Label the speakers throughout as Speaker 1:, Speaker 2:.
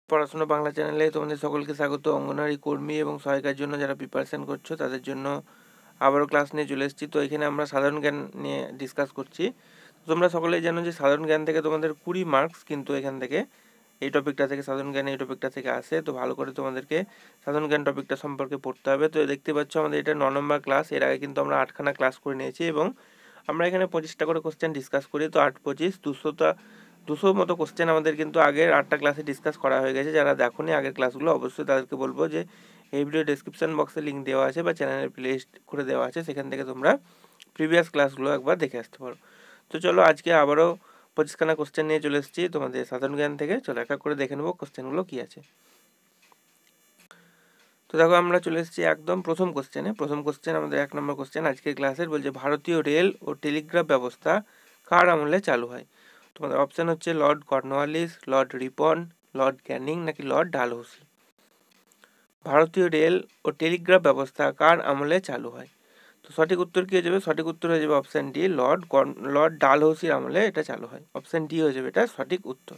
Speaker 1: পড়াশোনা বাংলা চ্যানেলে তোমাদের সকলকে স্বাগত। অঙ্গনওয়াড়ি কর্মী এবং সহায়িকার জন্য যারা প্রিপারেশন করছো তাদের জন্য আবারও ক্লাস নিয়ে চলে এসেছি। তো এখানে আমরা সাধারণ জ্ঞান নিয়ে ডিসকাস করছি। তোমরা সকলেই জানো যে সাধারণ জ্ঞান থেকে তোমাদের 20 মার্কস কিন্তু এখান থেকে এই টপিকটা থেকে সাধারণ জ্ঞান এই টপিকটা থেকে আসে। তো ভালো করে তোমাদেরকে সাধারণ জ্ঞান টপিকটা সম্পর্কে পড়তে হবে। তো দেখতে পাচ্ছ আমাদের এটা 9 নম্বর ক্লাস। এর আগে কিন্তু আমরা 8খানা ক্লাস করে নিয়েছি এবং আমরা এখানে 25টা করে কোশ্চেন ডিসকাস করি। তো 8 25 200 মতো কোশ্চেন আমাদের কিন্তু আগের 8টা ক্লাসে ডিসকাস করা হয়ে গেছে। যারা দেখোনি আগের ক্লাসগুলো অবশ্যই তাদেরকে বলবো যে এই ভিডিও ডেসক্রিপশন বক্সে লিঙ্ক দেওয়া আছে বা চ্যানেলের প্লেলিস্ট করে দেওয়া আছে, সেখান থেকে তোমরা প্রিভিয়াস ক্লাসগুলো একবার দেখে আসতে পারো। তো চলো আজকে আবারও 25খানা কোশ্চেন নিয়ে চলে এসেছি তোমাদের সাধারণ জ্ঞান থেকে। চলো এক এক করে দেখে নেবো কোশ্চেনগুলো কী আছে। তো দেখো আমরা চলে এসেছি একদম প্রথম কোশ্চেনে। প্রথম কোশ্চেন আমাদের 1 নম্বর কোশ্চেন আজকের ক্লাসের, বলছে ভারতীয় রেল ও টেলিগ্রাফ ব্যবস্থা কার আমলে চালু হয়? তোমাদের অপশান হচ্ছে Lord Cornwallis, Lord Ripon, Lord Canning নাকি লর্ড ডালহৌসি। ভারতীয় রেল ও টেলিগ্রাফ ব্যবস্থা কার আমলে চালু হয়? তো সঠিক উত্তর কি হয়ে যাবে? সঠিক উত্তর হয়ে যাবে অপশান ডি, লর্ড ডালহৌসির আমলে এটা চালু হয়। অপশান ডি হয়ে যাবে এটা সঠিক উত্তর।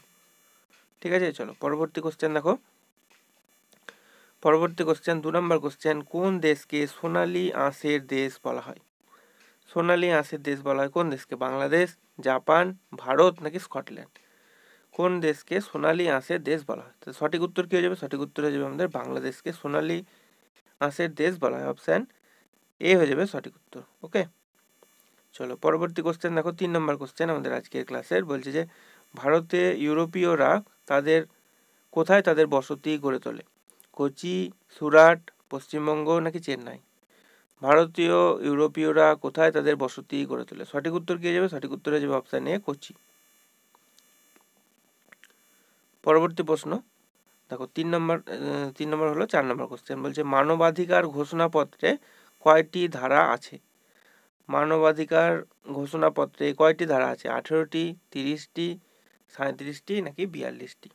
Speaker 1: ঠিক আছে, চলো পরবর্তী কোশ্চেন দেখো। পরবর্তী কোশ্চেন 2 নম্বর কোশ্চেন, কোন দেশকে সোনালী আঁশের দেশ বলা হয়? সোনালী আঁশের দেশ বলা হয় কোন দেশকে? বাংলাদেশ, জাপান, ভারত নাকি স্কটল্যান্ড? কোন দেশকে সোনালী আঁশের দেশ বলা হয়? তো সঠিক উত্তর কি হয়ে যাবে? সঠিক উত্তর হয়ে যাবে আমাদের বাংলাদেশকে সোনালী আঁশের দেশ বলা হয়। অপশান এ হয়ে যাবে সঠিক উত্তর। ওকে, চলো পরবর্তী কোশ্চেন দেখো। 3 নম্বর কোশ্চেন আমাদের আজকের ক্লাসের, বলছে যে ভারতে ইউরোপীয়রা কোথায় তাদের বসতি গড়ে তোলে? কোচি, সুরাট, পশ্চিমবঙ্গ নাকি চেন্নাই? ভারতীয় ইউরোপীয়রা কোথায় তাদের বসতি গড়ে তোলে? সঠিক উত্তর কি হয়ে যাবে? সঠিক উত্তর হয়ে যাবে অপশান এ, কোচি। পরবর্তী প্রশ্ন দেখো 3 নম্বর হলো 4 নম্বর কোশ্চেন, বলছে মানবাধিকার ঘোষণাপত্রে কয়টি ধারা আছে? মানবাধিকার ঘোষণাপত্রে কয়টি ধারা আছে? 18টি, 30টি, 37টি নাকি 42টি?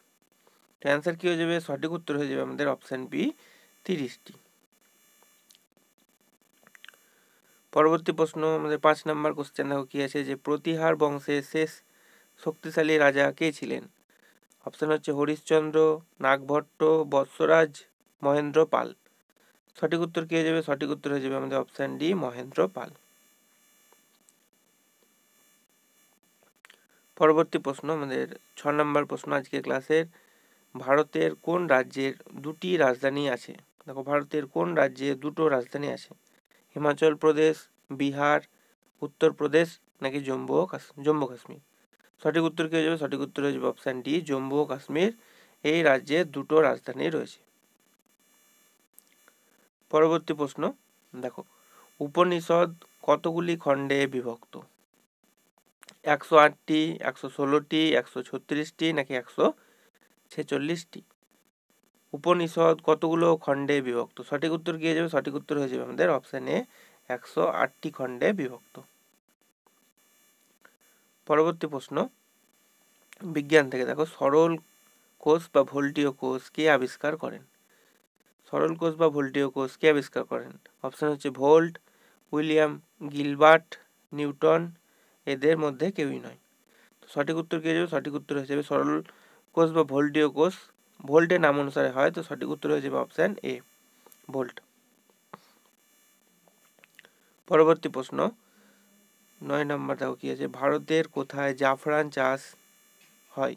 Speaker 1: তো অ্যান্সার কি হয়ে যাবে? সঠিক উত্তর হয়ে যাবে আমাদের অপশান বি, 30টি। পরবর্তী প্রশ্ন আমাদের 5 নম্বর কোশ্চেন দেখো কি আছে, যে প্রতিহার বংশের শেষ শক্তিশালী রাজা কে ছিলেন? অপশান হচ্ছে হরিশ্চন্দ্র, নাগভট্ট, বৎসরাজ, মহেন্দ্র পাল। সঠিক উত্তর কি হয়ে যাবে? সঠিক উত্তর হয়ে যাবে আমাদের অপশান ডি, মহেন্দ্র পাল। পরবর্তী প্রশ্ন আমাদের 6 নম্বর প্রশ্ন আজকের ক্লাসের, ভারতের কোন রাজ্যের 2টি রাজধানী আছে? দেখো ভারতের কোন রাজ্যে 2টো রাজধানী আছে? হিমাচল প্রদেশ, বিহার, উত্তরপ্রদেশ নাকি জম্মু কাশ্মীর? সঠিক উত্তর কি হয়ে যাবে? সঠিক উত্তর হয়ে যাবে অপশান ডি, জম্মু ও কাশ্মীর। এই রাজ্যে 2টো রাজধানী রয়েছে। পরবর্তী প্রশ্ন দেখো, উপনিষদ কতগুলি খণ্ডে বিভক্ত? 108টি, 116টি, 136টি নাকি 146টি? উপনিষদ কতগুলো খণ্ডে বিভক্ত? সঠিক উত্তর কি হয়ে যাবে? সঠিক উত্তর হয়ে যাবে আমাদের অপশান এ, 108টি খণ্ডে বিভক্ত। পরবর্তী প্রশ্ন বিজ্ঞান থেকে দেখো, সরল কোষ বা ভোল্টীয় কোষ কে আবিষ্কার করেন? সরল কোষ বা ভোল্টীয় কোষ কে আবিষ্কার করেন? অপশান হচ্ছে ভোল্ট, উইলিয়াম গিলবার্ট, নিউটন, এদের মধ্যে কেউই নয়। সঠিক উত্তর কি হয়ে যাবে? সঠিক উত্তর হয়ে যাবে সরল কোষ বা ভোল্টীয় কোষ ভোল্টের নাম অনুসারে হয়। তো সঠিক উত্তর হয়ে যাবে অপশান এ, ভোল্ট। পরবর্তী প্রশ্ন 9 নম্বর দেখো কি আছে, ভারতের কোথায় জাফরান চাষ হয়?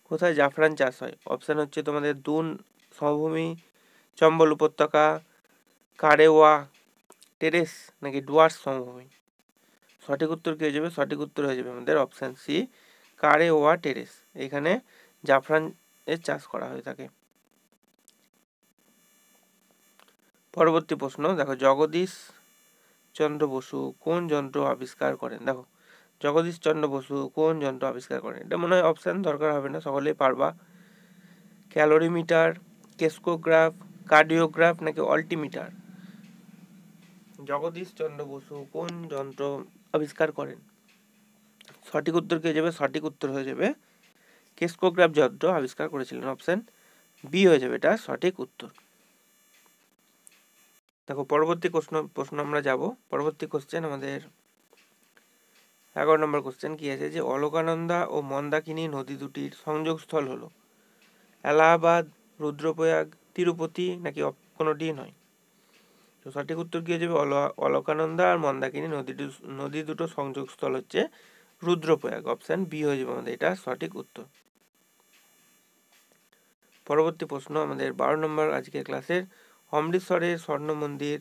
Speaker 1: কোথায় জাফরান চাষ হয়? অপশান হচ্ছে তোমাদের দুন সমভূমি, চম্বল উপত্যকা, কারেওয়া টেরেস নাকি ডুয়ার্স সমভূমি? সঠিক উত্তর কি হয়ে যাবে? সঠিক উত্তর হয়ে যাবে আমাদের অপশান সি, কারেওয়া টেরেস। এখানে জাফরান এর চাষ করা হয়ে থাকে। পরবর্তী প্রশ্ন দেখো, জগদীশ চন্দ্র বসু কোন যন্ত্র আবিষ্কার করেন? দেখো জগদীশ চন্দ্র বসু কোন যন্ত্র আবিষ্কার করেন? এটা মনে হয় অপশান দরকার হবে না, সকলেই পারবা। ক্যালোরিমিটার, কেসকোগ্রাফ, কার্ডিওগ্রাফ নাকি অল্টিমিটার? জগদীশ চন্দ্র বসু কোন যন্ত্র আবিষ্কার করেন? সঠিক উত্তর কি হয়ে যাবে? সঠিক উত্তর হয়ে যাবে কেসকোগ্রাফ যন্ত্র আবিষ্কার করেছিলেন। অপশান বি হয়ে যাবে এটা সঠিক উত্তর। দেখো পরবর্তী প্রশ্ন আমরা যাব। পরবর্তী কোশ্চেন আমাদের 11 নম্বর কোশ্চেন কি আছে, যে অলকানন্দা ও মন্দাকিনী নদী দুটির সংযোগস্থল হলো? এলাহাবাদ, রুদ্রপ্রয়াগ, তিরুপতি নাকি কোনোটি নয়? তো সঠিক উত্তর কি হয়ে যাবে? অলকানন্দা আর মন্দাকিনী নদী দুটো সংযোগস্থল হচ্ছে রুদ্রপ্রয়াগ। অপশন বি হয়ে যাবে আমাদের এটা সঠিক উত্তর। পরবর্তী প্রশ্ন আমাদের 12 নম্বর আজকের ক্লাসের, অমৃতসরের স্বর্ণ মন্দির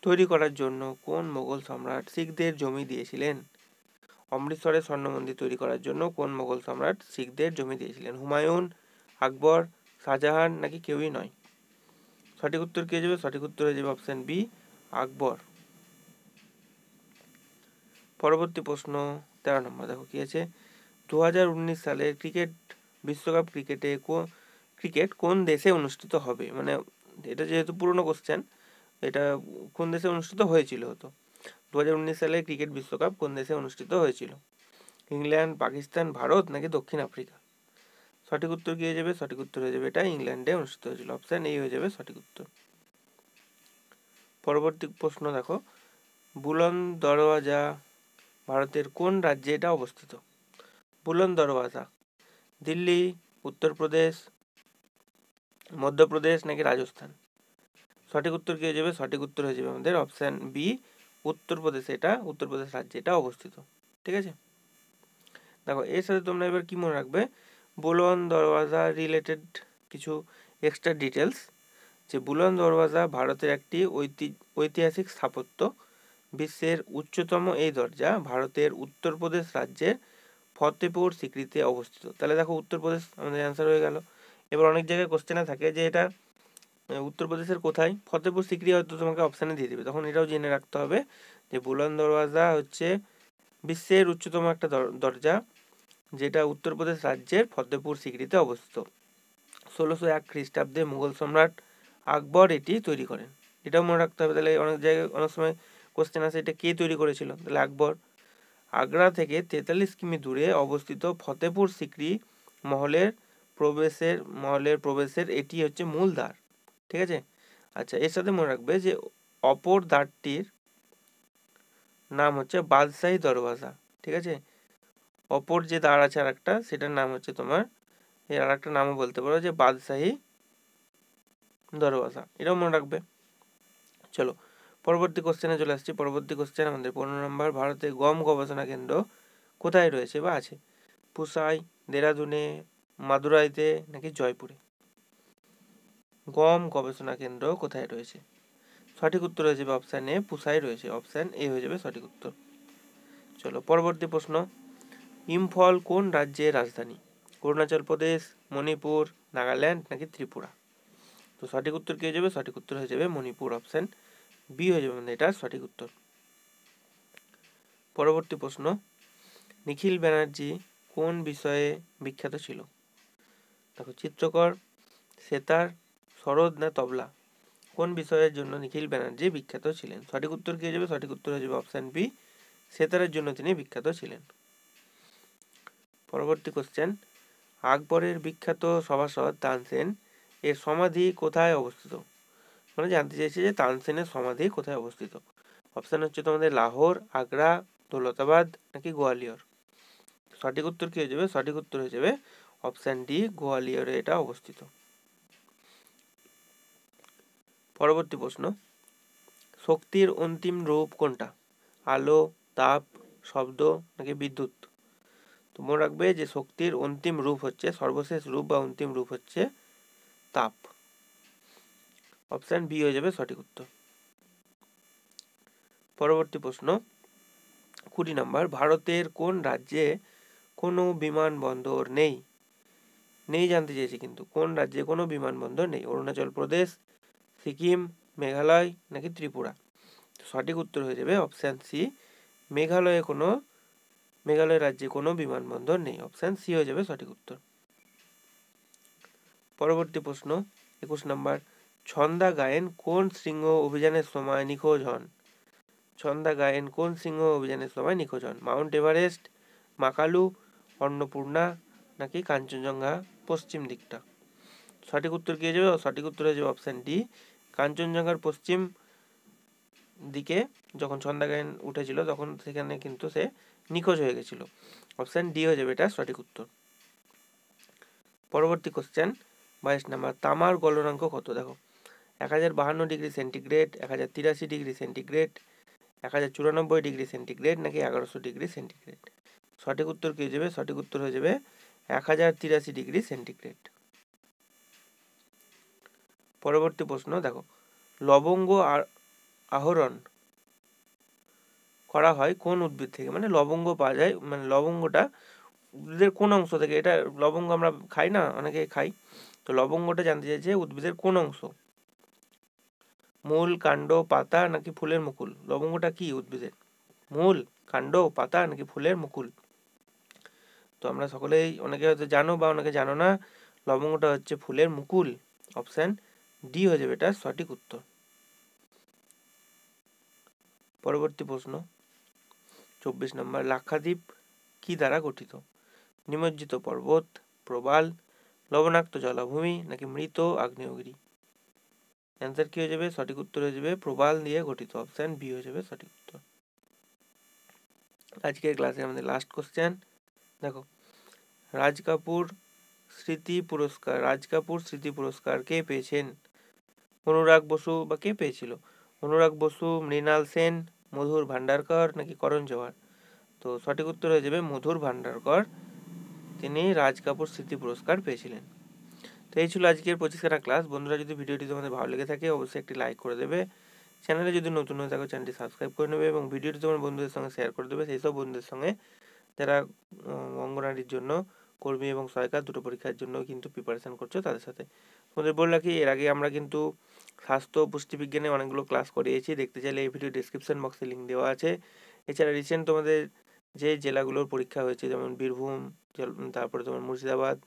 Speaker 1: তৈরি করার জন্য কোন মোগল সম্রাট শিখদের জমি দিয়েছিলেন? অমৃতসরের স্বর্ণ মন্দির তৈরি করার জন্য কোন মোগল সম্রাট শিখদের জমি দিয়েছিলেন? হুমায়ুন, আকবর, শাহজাহান নাকি কেউই নয়? সঠিক উত্তর কি হয়ে যাবে? সঠিক উত্তর হয়ে যাবে অপশন বি, আকবর। পরবর্তী প্রশ্ন 13 নম্বর, দেখো কি আছে, 2019 সালের বিশ্বকাপ ক্রিকেট কোন দেশে অনুষ্ঠিত হবে? মানে এটা যেহেতু পুরনো কোশ্চেন, এটা কোন দেশে অনুষ্ঠিত হয়েছিল হতো। 2019 সালে ক্রিকেট বিশ্বকাপ কোন দেশে অনুষ্ঠিত হয়েছিল? ইংল্যান্ড, পাকিস্তান, ভারত নাকি দক্ষিণ আফ্রিকা? সঠিক উত্তর কি হয়ে যাবে? সঠিক উত্তর হয়ে যাবে এটা ইংল্যান্ডে অনুষ্ঠিত হয়েছিল। অপশন এই হয়ে যাবে সঠিক উত্তর। পরবর্তী প্রশ্ন দেখো, বুলন্দ দরওয়াজা ভারতের কোন রাজ্যে এটা অবস্থিত? বুলন্দ দরওয়াজা দিল্লি, উত্তরপ্রদেশ, মধ্যপ্রদেশ নাকি রাজস্থান? সঠিক উত্তর কি হয়ে যাবে? সঠিক উত্তর হয়ে যাবে আমাদের অপশন বি, উত্তরপ্রদেশে এটা, উত্তরপ্রদেশ রাজ্যে এটা অবস্থিত। ঠিক আছে, দেখো এর সাথে তোমরা এবার কি মনে রাখবে, বুলন্দ দরওয়াজা রিলেটেড কিছু এক্সট্রা ডিটেলস, যে বুলন্দ দরওয়াজা ভারতের একটি ঐতিহাসিক স্থাপত্য। বিশ্বের উচ্চতম এই দরজা ভারতের উত্তরপ্রদেশ রাজ্যের ফতেপুর সিক্রিতে অবস্থিত। তাহলে দেখো উত্তরপ্রদেশ আমাদের অ্যান্সার হয়ে গেল। এবার অনেক জায়গায় কোশ্চেনে থাকে যে এটা উত্তরপ্রদেশের কোথায়, ফতেপুর সিক্রি হয়তো তোমাকে অপশানে দিয়ে দেবে, তখন এটাও জেনে রাখতে হবে যে বুলন্দ দরওয়াজা হচ্ছে বিশ্বের উচ্চতম একটা দরজা, যেটা উত্তরপ্রদেশ রাজ্যের ফতেপুর সিক্রিতে অবস্থিত। 1601 খ্রিস্টাব্দে মুঘল সম্রাট আকবর এটি তৈরি করেন। এটাও মনে রাখতে হবে। তাহলে অনেক জায়গায় অনেক সময় কোশ্চেন আছে এটা কে তৈরি করেছিল, তাহলে আকবর। আগ্রা থেকে 43 কিমি দূরে অবস্থিত ফতেপুর সিক্রি মহলের প্রবেশের এটি হচ্ছে মূল দ্বার। ঠিক আছে, আচ্ছা এর সাথে মনে রাখবে যে অপর দ্বারটির নাম হচ্ছে বাদশাহী দরওয়াজা। ঠিক আছে, অপর যে দ্বার আছে আর একটা, সেটার নাম হচ্ছে তোমার, এর আর একটা নামও বলতে পারো যে বাদশাহী দরওয়াজা, এটাও মনে রাখবে। চলো পরবর্তী কোশ্চেনে চলে আসছি। পরবর্তী কোশ্চেন আমাদের 15 নম্বর, ভারতে গম গবেষণা কেন্দ্র কোথায় রয়েছে বা আছে? পুসাই, দেরাদুনে, মাদুরাইতে নাকি জয়পুরে? গম গবেষণা কেন্দ্র কোথায় রয়েছে? সঠিক উত্তর হয়ে যাবে অপশান এ, পুসাই রয়েছে। অপশান এ হয়ে যাবে সঠিক উত্তর। চলো পরবর্তী প্রশ্ন, ইম্ফল কোন রাজ্যের রাজধানী? অরুণাচল প্রদেশ, মণিপুর, নাগাল্যান্ড নাকি ত্রিপুরা? তো সঠিক উত্তর কি হয়ে যাবে? সঠিক উত্তর হয়ে যাবে মণিপুর। অপশান বি হয়ে যাবে এটা সঠিক উত্তর। পরবর্তী প্রশ্ন, নিখিল ব্যানার্জি কোন বিষয়ে বিখ্যাত ছিল? দেখো চিত্রকর, সেতার, সরোদ না তবলা, কোন বিষয়ের জন্য নিখিল ব্যানার্জি বিখ্যাত ছিলেন? সঠিক উত্তর কি হয়ে যাবে? সঠিক উত্তর হয়ে যাবে অপশান বি, সেতারের জন্য তিনি বিখ্যাত ছিলেন। পরবর্তী কোশ্চেন, আকবরের বিখ্যাত সভাসদ তানসেন এর সমাধি কোথায় অবস্থিত? মানে জানতে চাইছে যে তানসেনের সমাধি কোথায় অবস্থিত। অপশান হচ্ছে তোমাদের লাহোর, আগ্রা, দৌলতাবাদ নাকি গোয়ালিয়র? সঠিক উত্তর কি হয়ে যাবে? সঠিক উত্তর হয়ে যাবে অপশান ডি, গোয়ালিয়রে এটা অবস্থিত। পরবর্তী প্রশ্ন, শক্তির অন্তিম রূপ কোনটা? আলো, তাপ, শব্দ নাকি বিদ্যুৎ? তো মনে রাখবে যে শক্তির অন্তিম রূপ হচ্ছে, সর্বশেষ রূপ বা অন্তিম রূপ হচ্ছে তাপ। অপশান বি হয়ে যাবে সঠিক উত্তর। পরবর্তী প্রশ্ন 20 নম্বর, ভারতের কোন রাজ্যে কোনো বিমানবন্দর নেই? জানতে চেয়েছি কিন্তু কোন রাজ্যে কোনো বিমানবন্দর নেই? অরুণাচল প্রদেশ, সিকিম, মেঘালয় নাকি ত্রিপুরা? সঠিক উত্তর হয়ে যাবে অপশান সি, মেঘালয় রাজ্যে কোনো বিমানবন্দর নেই। অপশান সি হয়ে যাবে সঠিক উত্তর। পরবর্তী প্রশ্ন 21 নম্বর, ছন্দা গায়েন কোন শৃঙ্গ অভিযানের সময় নিখোঁজ হন? ছন্দা গায়েন কোন শৃঙ্গ অভিযানের সময় নিখোঁজ হন? মাউন্ট এভারেস্ট, মাকালু, অন্নপূর্ণা নাকি কাঞ্চনজঙ্ঘা পশ্চিম দিকটা? সঠিক উত্তর কি হয়ে যাবে? সঠিক উত্তর হয়ে যাবে অপশান ডি, কাঞ্চনজঙ্ঘার পশ্চিম দিকে যখন ছন্দা গায়েন উঠেছিল তখন সেখানে কিন্তু সে নিখোঁজ হয়ে গেছিল। অপশান ডি হয়ে যাবে এটা সঠিক উত্তর। পরবর্তী কোশ্চেন, 22 নাম্বার, তামার গলনাঙ্ক কত? দেখো 1052 degree centigrade, 1083 degree centigrade, 1094 degree centigrade নাকি 1100 ডিগ্রি সেন্টিগ্রেড? সঠিক উত্তর কি হয়ে যাবে? সঠিক উত্তর হয়ে যাবে 1083 ডিগ্রি সেন্টিগ্রেড। পরবর্তী প্রশ্ন দেখো, লবঙ্গ আহরণ করা হয় কোন উদ্ভিদ থেকে? মানে লবঙ্গ পাওয়া যায়, মানে লবঙ্গটা উদ্ভিদের কোন অংশ থেকে? এটা লবঙ্গ আমরা খাই না, অনেকে খাই, তো লবঙ্গটা জানতে চাইছে উদ্ভিদের কোন অংশ? মূল, কাণ্ড, পাতা নাকি ফুলের মুকুল? লবঙ্গটা কি উদ্ভিদের? মূল, কাণ্ড, পাতা নাকি ফুলের মুকুল? তো আমরা সকলেই, অনেকে হয়তো জানো বা অনেকে জানো না, লবঙ্গটা হচ্ছে ফুলের মুকুল। অপশান ডি হয়ে যাবে এটা সঠিক উত্তর। পরবর্তী প্রশ্ন 24 নম্বর, লাক্ষাদ্বীপ কি দ্বারা গঠিত? নিমজ্জিত পর্বত, প্রবাল, লবণাক্ত জলাভূমি নাকি মৃত আগ্নেয়গিরি? অ্যান্সার কি হয়ে যাবে? সঠিক উত্তর হয়ে যাবে প্রবাল দিয়ে গঠিত। অপশান বি হয়ে যাবে সঠিক উত্তর। আজকের ক্লাসে আমাদের লাস্ট কোশ্চেন দেখো, রাজ কাপুর স্মৃতি পুরস্কার কে পেয়েছেন? অনুরাগ বসু বা কে পেয়েছিল? অনুরাগ বসু, মৃণাল সেন, মধুর ভান্ডারকর নাকি করণ জোহর? তো সঠিক উত্তর হয়ে যাবে মধুর ভান্ডারকর, তিনি রাজ কাপুর স্মৃতি পুরস্কার পেয়েছিলেন। তো এই ছিল আজকের 25 কাটা ক্লাস। বন্ধুরা, যদি ভিডিওটি তোমাদের ভালো লেগে থাকে অবশ্যই একটি লাইক করে দেবে, চ্যানেলে যদি নতুন হয়ে থাকো চ্যানেলটি সাবস্ক্রাইব করে নেবে এবং ভিডিওটি তোমার বন্ধুদের সঙ্গে শেয়ার করে দেবে, সেই সব বন্ধুদের সঙ্গে যারা অঙ্গনারীর জন্য কর্মী এবং সহায়িকা দুটো পরীক্ষার জন্য কিন্তু প্রিপারেশন করছো তাদের সাথে। তোমাদের বলে রাখি, এর আগে আমরা কিন্তু স্বাস্থ্য ও পুষ্টিবিজ্ঞানে অনেকগুলো ক্লাস করিয়েছি, দেখতে চাইলে এই ভিডিও ডিসক্রিপশন বক্সে লিঙ্ক দেওয়া আছে। এছাড়া রিসেন্ট তোমাদের যে জেলাগুলোর পরীক্ষা হয়েছে, যেমন বীরভূম, তারপরে তোমার মুর্শিদাবাদ,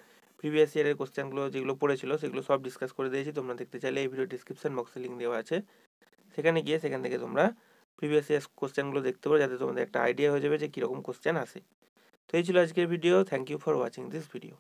Speaker 1: প্রিভিয়াস ইয়ারের কোশ্চেনগুলো যেগুলো পড়েছিল সেগুলো সব ডিসকাস করে দিয়েছি। তোমরা দেখতে চাইলে এই ভিডিও ডিসক্রিপশন বক্সে লিঙ্ক দেওয়া আছে, সেখানে গিয়ে সেখান থেকে তোমরা প্রিভিয়াস ইয়ার কোশ্চেনগুলো দেখতে পারো, যাতে তোমাদের একটা আইডিয়া হয়ে যাবে যে কীরকম কোশ্চেন আসে। তো এই ছিল আজকের video. Thank you for watching this video.